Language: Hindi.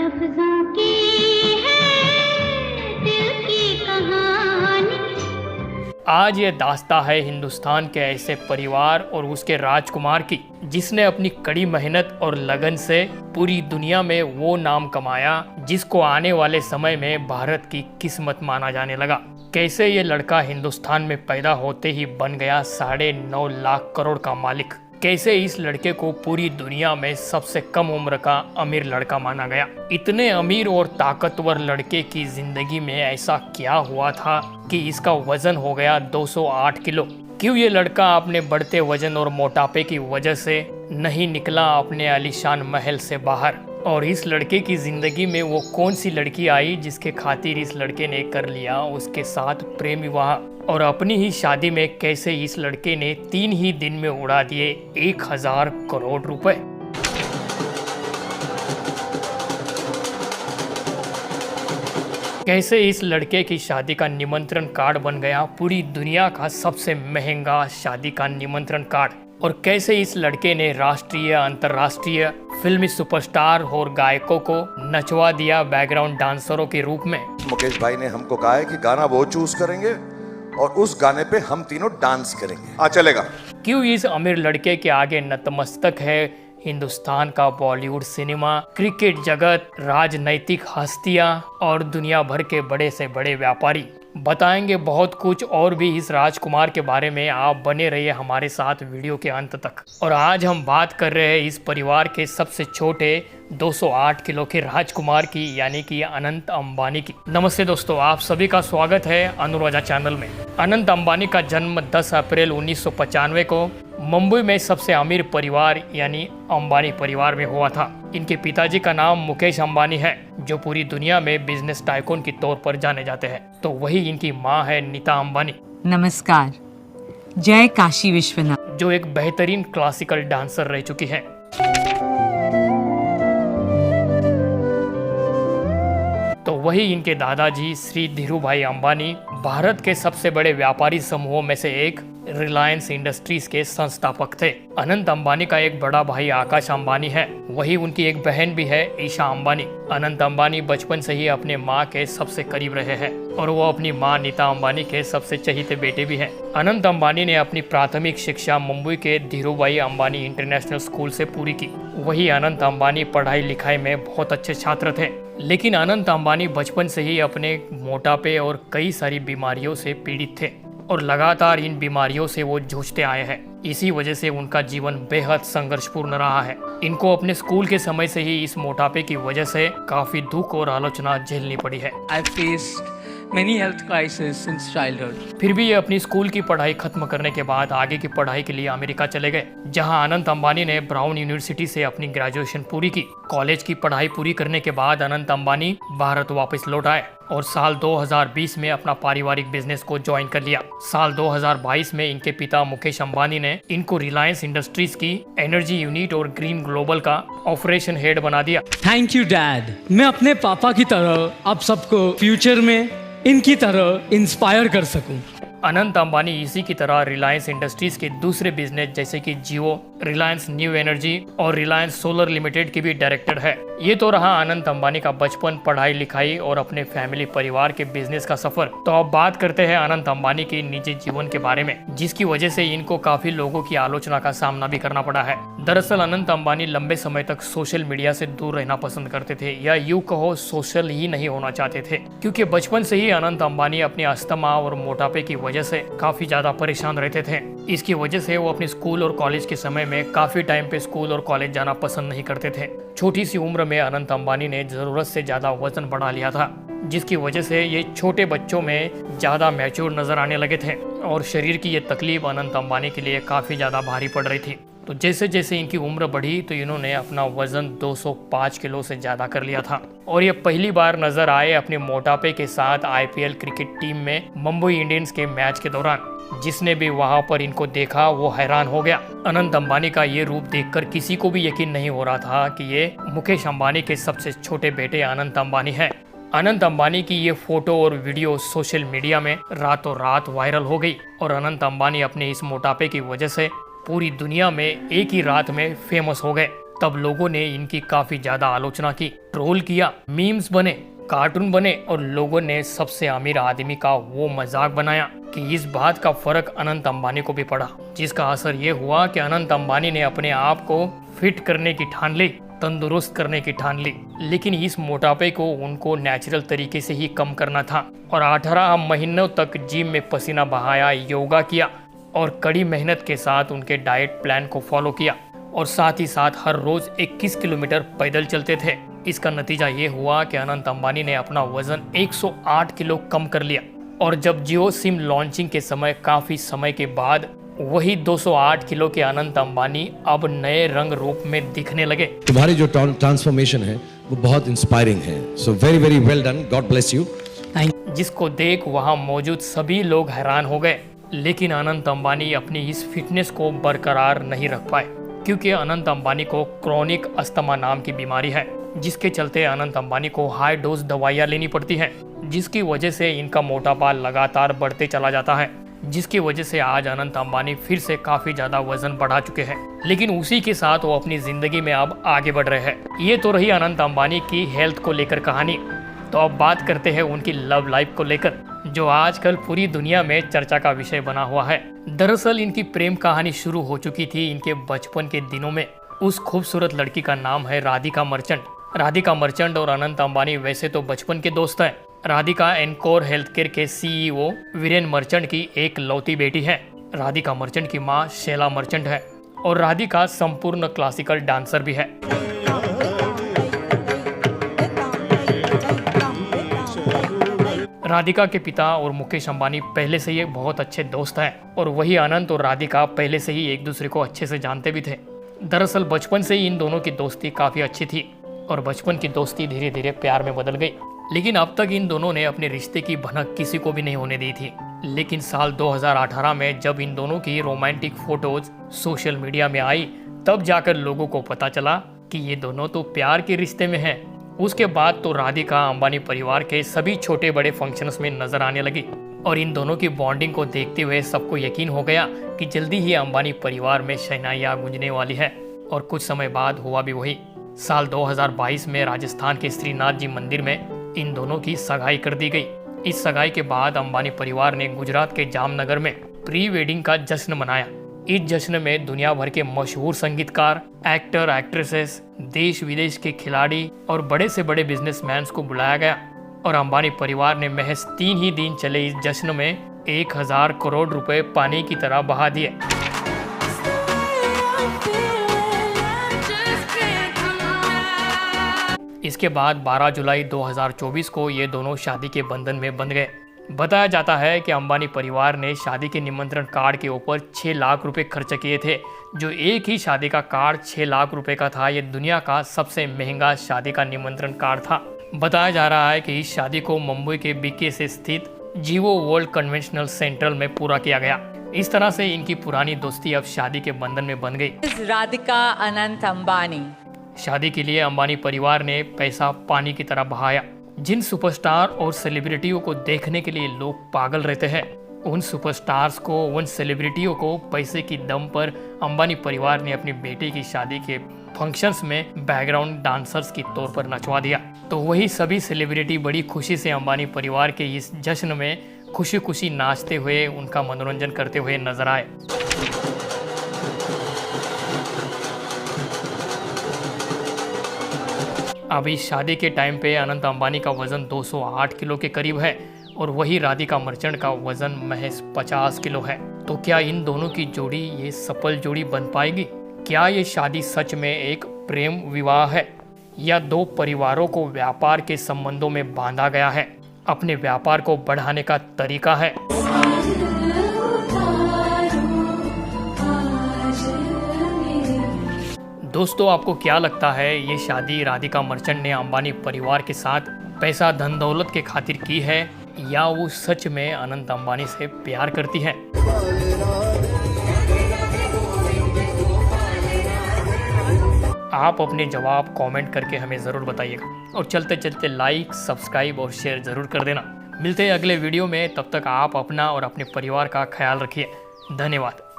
लफ्जों की है दिल की कहानी। आज ये दास्ता है हिंदुस्तान के ऐसे परिवार और उसके राजकुमार की जिसने अपनी कड़ी मेहनत और लगन से पूरी दुनिया में वो नाम कमाया जिसको आने वाले समय में भारत की किस्मत माना जाने लगा। कैसे ये लड़का हिंदुस्तान में पैदा होते ही बन गया 9.5 लाख करोड़ का मालिक। कैसे इस लड़के को पूरी दुनिया में सबसे कम उम्र का अमीर लड़का माना गया। इतने अमीर और ताकतवर लड़के की जिंदगी में ऐसा क्या हुआ था कि इसका वजन हो गया 208 किलो। क्यों ये लड़का अपने बढ़ते वजन और मोटापे की वजह से नहीं निकला अपने आलीशान महल से बाहर। और इस लड़के की जिंदगी में वो कौन सी लड़की आई जिसके खातिर इस लड़के ने कर लिया उसके साथ प्रेम विवाह। और अपनी ही शादी में कैसे इस लड़के ने 3 ही दिन में उड़ा दिए 1000 करोड़ रुपए। कैसे इस लड़के की शादी का निमंत्रण कार्ड बन गया पूरी दुनिया का सबसे महंगा शादी का निमंत्रण कार्ड। और कैसे इस लड़के ने राष्ट्रीय अंतर्राष्ट्रीय फिल्मी सुपरस्टार और गायकों को नचवा दिया बैकग्राउंड डांसरों के रूप में। मुकेश भाई ने हमको कहा है कि गाना वो चूज करेंगे और उस गाने पे हम तीनों डांस करेंगे। चलेगा। क्यों इस अमीर लड़के के आगे नतमस्तक है हिंदुस्तान का बॉलीवुड सिनेमा, क्रिकेट जगत, राजनैतिक हस्तियां और दुनिया भर के बड़े से बड़े व्यापारी। बताएंगे बहुत कुछ और भी इस राजकुमार के बारे में। आप बने रहिए हमारे साथ वीडियो के अंत तक। और आज हम बात कर रहे हैं इस परिवार के सबसे छोटे 208 किलो के राजकुमार की, यानी कि अनंत अंबानी की। नमस्ते दोस्तों, आप सभी का स्वागत है अनुराजा चैनल में। अनंत अंबानी का जन्म 10 अप्रैल 1995 को मुंबई में सबसे अमीर परिवार यानी अंबानी परिवार में हुआ था। इनके पिताजी का नाम मुकेश अंबानी है जो पूरी दुनिया में बिजनेस टाइकून के तौर पर जाने जाते हैं। तो वही इनकी मां है नीता अंबानी। नमस्कार। जय काशी विश्वनाथ। जो एक बेहतरीन क्लासिकल डांसर रह चुकी है। तो वही इनके दादाजी श्री धीरूभाई अंबानी भारत के सबसे बड़े व्यापारी समूहों में से एक रिलायंस इंडस्ट्रीज के संस्थापक थे। अनंत अंबानी का एक बड़ा भाई आकाश अंबानी है। वही उनकी एक बहन भी है ईशा अंबानी। अनंत अंबानी बचपन से ही अपने माँ के सबसे करीब रहे हैं और वो अपनी माँ नीता अंबानी के सबसे चहीते बेटे भी हैं। अनंत अंबानी ने अपनी प्राथमिक शिक्षा मुंबई के धीरूभाई अंबानी इंटरनेशनल स्कूल से पूरी की। वही अनंत अंबानी पढ़ाई लिखाई में बहुत अच्छे छात्र थे। लेकिन अनंत अंबानी बचपन से ही अपने मोटापे और कई सारी बीमारियों से पीड़ित थे और लगातार इन बीमारियों से वो जूझते आए हैं। इसी वजह से उनका जीवन बेहद संघर्षपूर्ण रहा है। इनको अपने स्कूल के समय से ही इस मोटापे की वजह से काफी दुख और आलोचना झेलनी पड़ी है। I faced many health crises since childhood. फिर भी ये अपनी स्कूल की पढ़ाई खत्म करने के बाद आगे की पढ़ाई के लिए अमेरिका चले गए, जहां अनंत अंबानी ने ब्राउन यूनिवर्सिटी से अपनी ग्रेजुएशन पूरी की। कॉलेज की पढ़ाई पूरी करने के बाद अनंत अंबानी भारत वापस लौट आए और साल 2020 में अपना पारिवारिक बिजनेस को ज्वाइन कर लिया। साल 2022 में इनके पिता मुकेश अंबानी ने इनको रिलायंस इंडस्ट्रीज की एनर्जी यूनिट और ग्रीन ग्लोबल का ऑपरेशन हेड बना दिया। Thank you dad. मैं अपने पापा की तरह आप सबको फ्यूचर में इनकी तरह इंस्पायर कर सकूं। अनंत अंबानी इसी की तरह रिलायंस इंडस्ट्रीज के दूसरे बिजनेस जैसे कि जियो, रिलायंस न्यू एनर्जी और रिलायंस सोलर लिमिटेड की भी डायरेक्टर है। ये तो रहा अनंत अंबानी का बचपन, पढ़ाई लिखाई और अपने फैमिली परिवार के बिजनेस का सफर। तो अब बात करते हैं अनंत अंबानी के निजी जीवन के बारे में, जिसकी वजह से इनको काफी लोगों की आलोचना का सामना भी करना पड़ा है। दरअसल अनंत अंबानी लंबे समय तक सोशल मीडिया से दूर रहना पसंद करते थे, या यूं कहो सोशल ही नहीं होना चाहते थे, क्योंकि बचपन से ही अनंत अंबानी अपनी अस्थमा और मोटापे की वजह से काफी ज्यादा परेशान रहते थे। इसकी वजह से वो अपने स्कूल और कॉलेज के समय में काफी टाइम पे स्कूल और कॉलेज जाना पसंद नहीं करते थे। छोटी सी उम्र में अनंत अंबानी ने जरूरत से ज्यादा वजन बढ़ा लिया था, जिसकी वजह से ये छोटे बच्चों में ज्यादा मैच्योर नजर आने लगे थे और शरीर की ये तकलीफ अनंत अंबानी के लिए काफी ज्यादा भारी पड़ रही थी। तो जैसे जैसे इनकी उम्र बढ़ी तो इन्होंने अपना वजन 205 किलो से ज्यादा कर लिया था और ये पहली बार नजर आए अपने मोटापे के साथ आईपीएल क्रिकेट टीम में मुंबई इंडियंस के मैच के दौरान। जिसने भी वहां पर इनको देखा वो हैरान हो गया। अनंत अंबानी का ये रूप देखकर किसी को भी यकीन नहीं हो रहा था कि ये मुकेश अंबानी के सबसे छोटे बेटे अनंत अंबानी है। अनंत अंबानी की ये फोटो और वीडियो सोशल मीडिया में रातों रात वायरल हो गई और अनंत अंबानी अपने इस मोटापे की वजह से पूरी दुनिया में एक ही रात में फेमस हो गए। तब लोगों ने इनकी काफी ज्यादा आलोचना की, ट्रोल किया, मीम्स बने, कार्टून बने और लोगों ने सबसे अमीर आदमी का वो मजाक बनाया कि इस बात का फर्क अनंत अंबानी को भी पड़ा, जिसका असर ये हुआ कि अनंत अंबानी ने अपने आप को फिट करने की ठान ली, तंदुरुस्त करने की ठान ली। लेकिन इस मोटापे को उनको नेचुरल तरीके से ही कम करना था और 18 महीनों तक जिम में पसीना बहाया, योगा किया और कड़ी मेहनत के साथ उनके डाइट प्लान को फॉलो किया और साथ ही साथ हर रोज 21 किलोमीटर पैदल चलते थे। इसका नतीजा ये हुआ कि अनंत अंबानी ने अपना वजन 108 किलो कम कर लिया और जब जियो सिम लॉन्चिंग के समय काफी समय के बाद वही 208 किलो के अनंत अंबानी अब नए रंग रूप में दिखने लगे। तुम्हारी जो ट्रांसफॉर्मेशन है वो बहुत इंस्पायरिंग है, so very very well done, God bless you. जिसको देख वहां मौजूद सभी लोग हैरान हो गए, लेकिन अनंत अंबानी अपनी इस फिटनेस को बरकरार नहीं रख पाए क्योंकि अनंत अंबानी को क्रोनिक अस्थमा नाम की बीमारी है, जिसके चलते अनंत अंबानी को हाई डोज दवाइयाँ लेनी पड़ती हैं, जिसकी वजह से इनका मोटापा लगातार बढ़ते चला जाता है, जिसकी वजह से आज अनंत अंबानी फिर से काफी ज्यादा वजन बढ़ा चुके हैं। लेकिन उसी के साथ वो अपनी जिंदगी में अब आगे बढ़ रहे हैं। ये तो रही अनंत अंबानी की हेल्थ को लेकर कहानी। तो अब बात करते हैं उनकी लव लाइफ को लेकर, जो आजकल पूरी दुनिया में चर्चा का विषय बना हुआ है। दरअसल इनकी प्रेम कहानी शुरू हो चुकी थी इनके बचपन के दिनों में। उस खूबसूरत लड़की का नाम है राधिका मर्चेंट। राधिका मर्चेंट और अनंत अंबानी वैसे तो बचपन के दोस्त हैं। राधिका एनकोर हेल्थकेयर के सीईओ वीरेन मर्चेंट की एक लौती बेटी है। राधिका मर्चेंट की मां शैला मर्चेंट है और राधिका संपूर्ण क्लासिकल डांसर भी है। राधिका के पिता और मुकेश अंबानी पहले से ही बहुत अच्छे दोस्त हैं और वही अनंत और राधिका पहले से ही एक दूसरे को अच्छे से जानते भी थे। दरअसल बचपन से ही इन दोनों की दोस्ती काफी अच्छी थी और बचपन की दोस्ती धीरे धीरे प्यार में बदल गई। लेकिन अब तक इन दोनों ने अपने रिश्ते की भनक किसी को भी नहीं होने दी थी। लेकिन साल 2018 में जब इन दोनों की रोमांटिक फोटोज सोशल मीडिया में आई, तब जाकर लोगों को पता चला कि ये दोनों तो प्यार के रिश्ते में हैं। उसके बाद तो राधिका अंबानी परिवार के सभी छोटे बड़े फंक्शंस में नजर आने लगी और इन दोनों की बॉन्डिंग को देखते हुए सबको यकीन हो गया कि जल्दी ही अंबानी परिवार में शहनाइयां गूंजने वाली है। और कुछ समय बाद हुआ भी वही। साल 2022 में राजस्थान के श्रीनाथ जी मंदिर में इन दोनों की सगाई कर दी गई। इस सगाई के बाद अंबानी परिवार ने गुजरात के जामनगर में प्री वेडिंग का जश्न मनाया। इस जश्न में दुनिया भर के मशहूर संगीतकार, एक्टर, एक्ट्रेसेस, देश विदेश के खिलाड़ी और बड़े से बड़े बिजनेसमैन को बुलाया गया और अंबानी परिवार ने महज 3 ही दिन चले इस जश्न में 1000 करोड़ रुपए पानी की तरह बहा दिए। इसके बाद 12 जुलाई 2024 को ये दोनों शादी के बंधन में बंध गए। बताया जाता है कि अंबानी परिवार ने शादी के निमंत्रण कार्ड के ऊपर 6 लाख रुपए खर्च किए थे। जो एक ही शादी का कार्ड 6 लाख रुपए का था, ये दुनिया का सबसे महंगा शादी का निमंत्रण कार्ड था। बताया जा रहा है कि इस शादी को मुंबई के बीके से स्थित जीवो वर्ल्ड कन्वेंशनल सेंटर में पूरा किया गया। इस तरह से इनकी पुरानी दोस्ती अब शादी के बंधन में बंध गई। Radhika Anant Ambani. शादी के लिए अंबानी परिवार ने पैसा पानी की तरह बहाया। जिन सुपरस्टार और सेलिब्रिटियों को देखने के लिए लोग पागल रहते हैं, उन सुपरस्टार्स को, उन सेलिब्रिटियों को पैसे की दम पर अंबानी परिवार ने अपनी बेटी की शादी के फंक्शंस में बैकग्राउंड डांसर्स के तौर पर नचवा दिया। तो वही सभी सेलिब्रिटी बड़ी खुशी से अंबानी परिवार के इस जश्न में खुशी खुशी नाचते हुए उनका मनोरंजन करते हुए नजर आए। अभी शादी के टाइम पे अनंत अंबानी का वजन 208 किलो के करीब है और वही राधिका मर्चेंट का वजन महज 50 किलो है। तो क्या इन दोनों की जोड़ी ये सफल जोड़ी बन पाएगी? क्या ये शादी सच में एक प्रेम विवाह है या दो परिवारों को व्यापार के संबंधों में बांधा गया है, अपने व्यापार को बढ़ाने का तरीका है? दोस्तों, आपको क्या लगता है, ये शादी राधिका मर्चेंट ने अंबानी परिवार के साथ पैसा धन दौलत के खातिर की है या वो सच में अनंत अंबानी से प्यार करती है? आप अपने जवाब कमेंट करके हमें ज़रूर बताइएगा और चलते चलते लाइक, सब्सक्राइब और शेयर ज़रूर कर देना। मिलते हैं अगले वीडियो में, तब तक आप अपना और अपने परिवार का ख्याल रखिए। धन्यवाद।